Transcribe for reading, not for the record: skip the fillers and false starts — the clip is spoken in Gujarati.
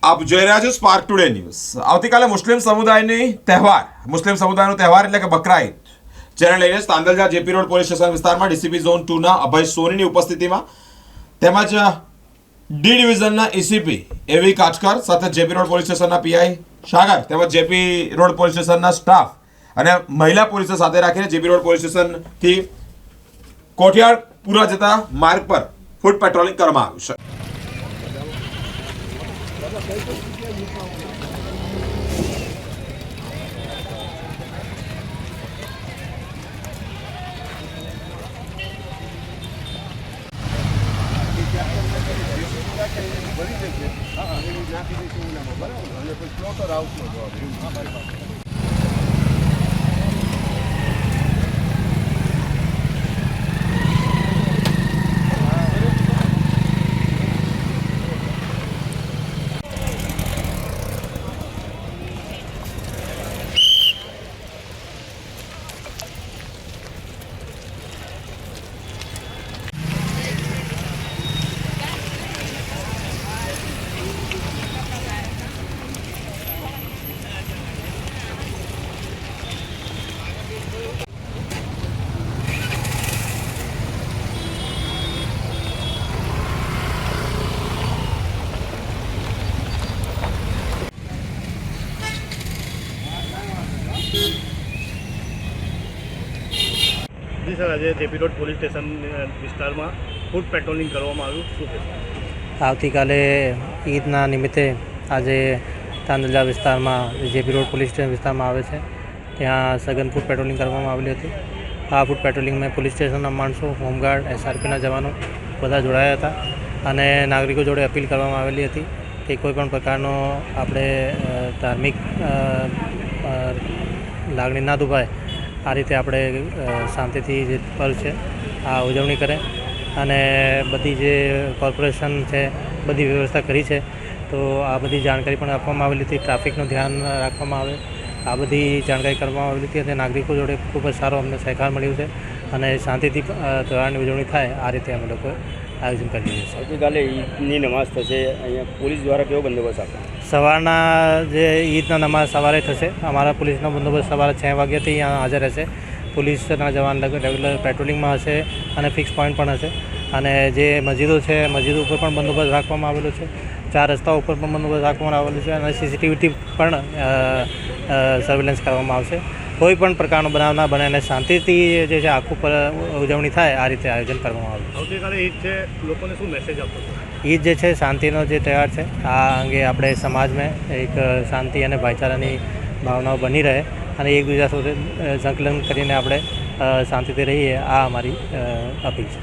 આપ જોઈ રહ્યા છો સ્પાર્ક ટુડે ન્યૂઝ। આવતીકાલે મુસ્લિમ સમુદાયનો તહેવાર એટલે કે બકરા ઈદ, જેને લઈને Tandalja JP road police station વિસ્તારમાં ડીસીપી ઝોન 2 ના અભય સોનીની ઉપસ્થિતિમાં તેમજ ડી ડિવિઝનના એસીપી એવી કાચકર સાથે જેપી રોડ પોલીસ સ્ટેશનના પીઆઈ સાગર તેમજ જેપી રોડ પોલીસ સ્ટેશનના સ્ટાફ અને મહિલા પોલીસને સાથે રાખીને જેપી રોડ પોલીસ સ્ટેશનથી કોઠિયાળપુરા જતા માર્ગ પર ફૂટ પેટ્રોલિંગ કરવામાં આવ્યું છે। જી સર, આજે જેપી રોડ પોલીસ સ્ટેશન વિસ્તારમાં ફૂટ પેટ્રોલિંગ કરવામાં આવ્યું, શું કહેશો? આવતીકાલે ઈદના નિમિત્તે આજે તાંદલજા વિસ્તારમાં જેપી રોડ પોલીસ સ્ટેશન વિસ્તારમાં આવે છે ત્યાં સઘન ફૂટ પેટ્રોલિંગ કરવામાં આવેલી હતી। આ ફૂટ પેટ્રોલિંગમાં પોલીસ સ્ટેશનના માણસો, હોમગાર્ડ, એસઆરપીના જવાનો બધા જોડાયા હતા અને નાગરિકો જોડે અપીલ કરવામાં આવેલી હતી કે કોઈપણ પ્રકારનો આપણે ધાર્મિક લાગણી ના દુભાય, આ રીતે આપણે શાંતિથી જે પર્વ છે આ ઉજવણી કરે અને બધી જે કોર્પોરેશન છે બધી વ્યવસ્થા કરી છે, તો આ બધી જાણકારી પણ આપવામાં આવેલી હતી। ટ્રાફિકનું ધ્યાન રાખવામાં આવે, આ બધી જાણકારી કરવામાં આવેલી હતી અને નાગરિકો જોડે ખૂબ જ સારો અમને સહકાર મળ્યો છે અને શાંતિથી તહેવારની ઉજવણી થાય આ રીતે અમે લોકો આયોજન કરી રહ્યા છીએ। આવતીકાલે ઈદની નમાઝ થશે, અહીંયા પોલીસ દ્વારા કેવો બંદોબસ્ત આપશે? સવારના જે ઈદના નમાઝ સવારે થશે, અમારા પોલીસનો બંદોબસ્ત સવારે 6 વાગ્યાથી અહીંયા હાજર રહેશે। પોલીસના જવાન રેગ્યુલર પેટ્રોલિંગમાં હશે અને ફિક્સ પોઈન્ટ પણ હશે અને જે મસ્જિદો છે મસ્જિદો ઉપર પણ બંદોબસ્ત રાખવામાં આવેલો છે, 4 રસ્તાઓ ઉપર પણ બંદોબસ્ત રાખવામાં આવેલો છે અને સીસીટીવીથી પણ સર્વેલન્સ કરવામાં આવશે। કોઈ પણ પ્રકારનો બનાવ ના બને અને શાંતિથી જે છે આખું ઉજવણી થાય આ રીતે આયોજન કરવામાં આવ્યું। આવતીકાલે ઈદ છે, લોકોને શું મેસેજ આપો છો? ઈદ જે છે શાંતિનો જે તહેવાર છે, આ અંગે આપણે સમાજમાં એક શાંતિ અને ભાઈચારાની ભાવનાઓ બની રહે અને એકબીજા સાથે સંકલન કરીને આપણે શાંતિથી રહીએ, આ અમારી અપીલ છે।